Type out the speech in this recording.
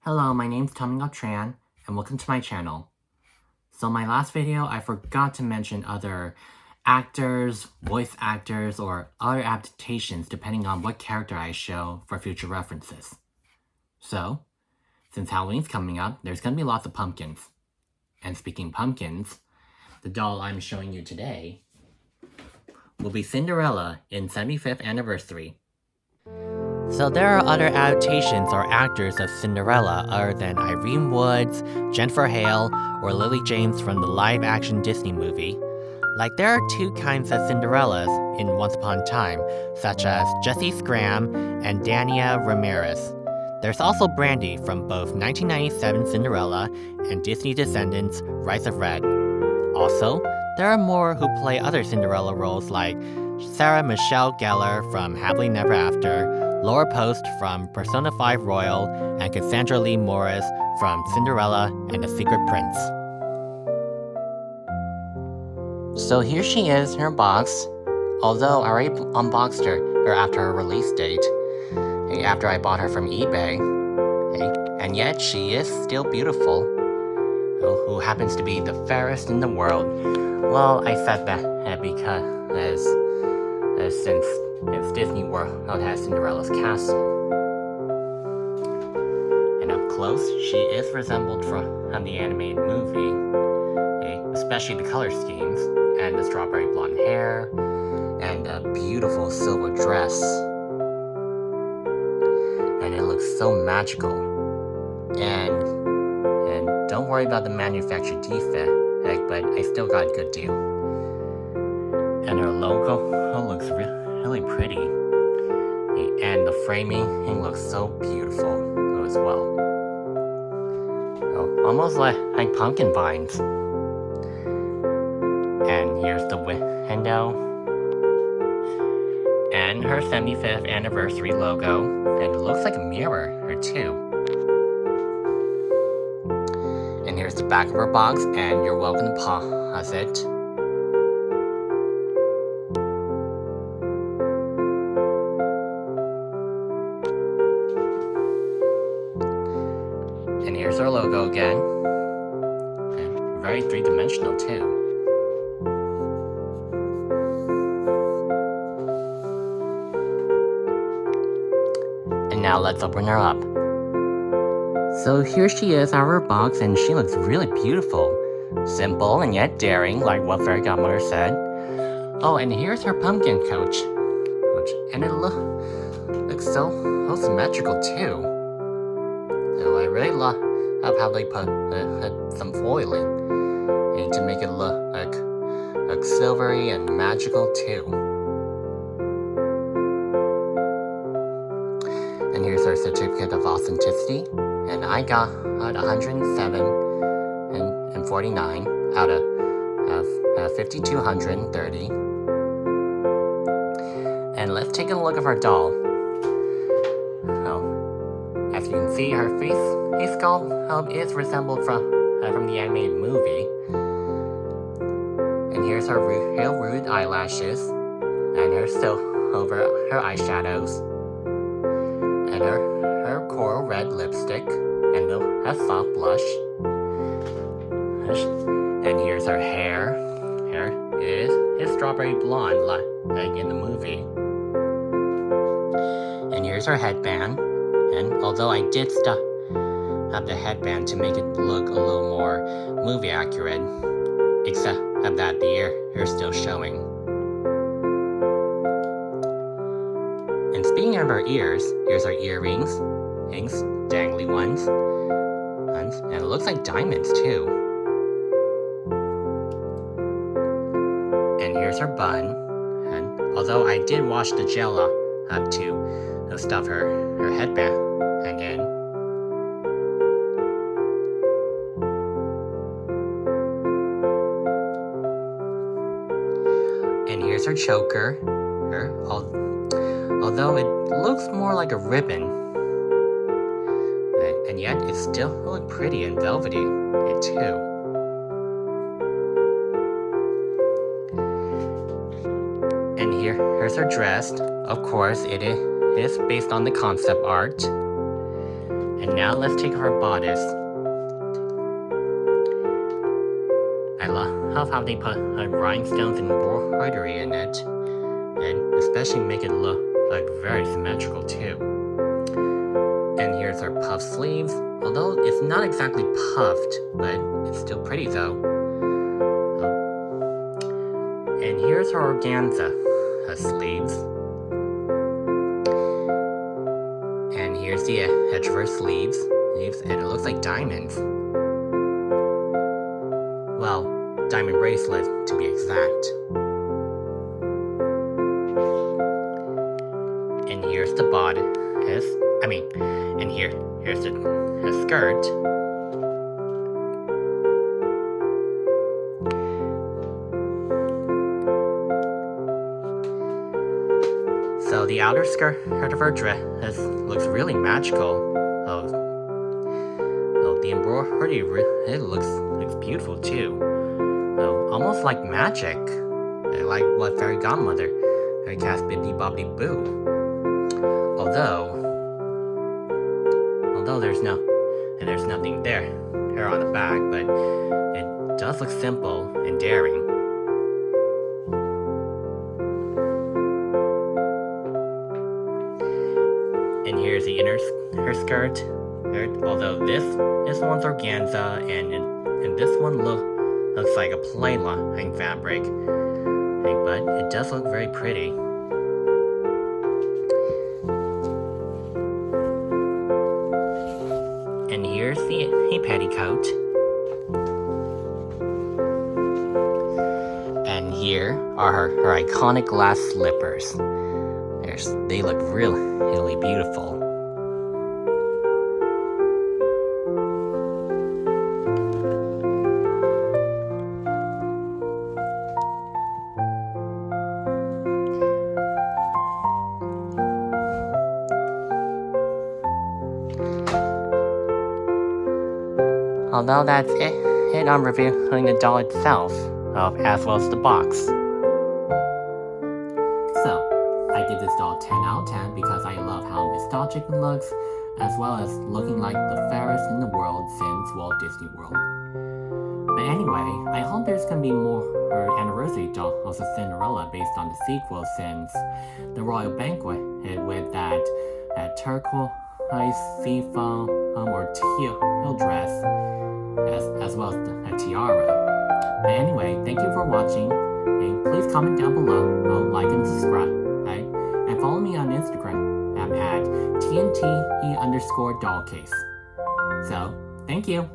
Hello, my name's Tran, and welcome to my channel. So my last video, I forgot to mention other actors, voice actors, or other adaptations depending on what character I show for future references. So, since Halloween's coming up, there's gonna be lots of pumpkins. And speaking pumpkins, the doll I'm showing you today will be Cinderella in 75th anniversary. So there are other adaptations or actors of Cinderella other than Irene Woods, Jennifer Hale, or Lily James from the live-action Disney movie. Like there are two kinds of Cinderellas in Once Upon a Time, such as Jessie Scram and Dania Ramirez. There's also Brandy from both 1997 Cinderella and Disney Descendants Rise of Red. Also, there are more who play other Cinderella roles like Sarah Michelle Gellar from Happily Never After, Laura Post from Persona 5 Royal, and Cassandra Lee Morris from Cinderella and the Secret Prince. So here she is in her box, although I already unboxed her after her release date, after I bought her from eBay, and yet she is still beautiful. Who happens to be the fairest in the world. Well, I said that because since it's Disney World has Cinderella's castle. And up close, she is resembled from the animated movie, especially the color schemes, and the strawberry blonde hair, and a beautiful silver dress. And it looks so magical. And don't worry about the manufacturer defect, but I still got a good deal. And her logo looks really pretty. And the framing looks so beautiful as well. Almost like pumpkin vines. And here's the window. And her 75th anniversary logo. And it looks like a mirror too. And here's the back of her box, and you're welcome to pause it. And here's our logo again. And very three-dimensional too. And now let's open her up. So here she is out of her box, and she looks really beautiful. Simple and yet daring, like what Fairy Godmother said. Oh, and here's her pumpkin coach. And it looks so symmetrical too. So I really love how they put some foiling to make it look like silvery and magical too. And here's our certificate of authenticity. And I got 107 and 49 out of 5,230. And let's take a look at our doll. Oh, as you can see, her face sculpt is resembled from the animated movie. And here's her real rude eyelashes, and her her eyeshadows, and her coral red lipstick, and a soft blush. And here's her hair. Hair is strawberry blonde like in the movie. And here's her headband. And although I did have the headband to make it look a little more movie accurate, except that the ear is still showing. And speaking of her ears, here's her earrings. Dangly ones. And it looks like diamonds too. And here's her bun. And although I did wash the gel up to stuff her headband in. And here's her choker. Although it looks more like a ribbon. And yet it still looks pretty and velvety too. And here's her dress. Of course, it is based on the concept art. And now let's take her bodice. I love how they put rhinestones and embroidery in it, and especially make it look very symmetrical too. And here's her puff sleeves, although it's not exactly puffed, but it's still pretty though. And here's her organza sleeves. And here's the edge of her sleeves, and it looks like diamonds. Well, diamond bracelet to be exact. And here's the bodice. And here's the skirt. So the outer skirt of her dress looks really magical. The embroidery, it looks beautiful too. Almost like magic. Like what Fairy Godmother cast Bibbidi Bobbidi Boo. Although there's nothing there here on the back, but it does look simple and daring. And here's the her skirt. Although this one's organza, and this one looks like a plain line fabric, but it does look very pretty. And here's the petticoat. And here are her iconic glass slippers. They look really beautiful. Although that's it on reviewing the doll itself, as well as the box. So, I give this doll 10 out of 10 because I love how nostalgic it looks, as well as looking like the fairest in the world since Walt Disney World. But anyway, I hope there's gonna be more anniversary dolls of Cinderella based on the sequel, since the Royal Banquet with that turquoise, seafoam, or teal dress, as well as the tiara. But anyway, thank you for watching, and please comment down below, like and subscribe, right? And follow me on Instagram. I'm at TNT_dollcase. So, thank you.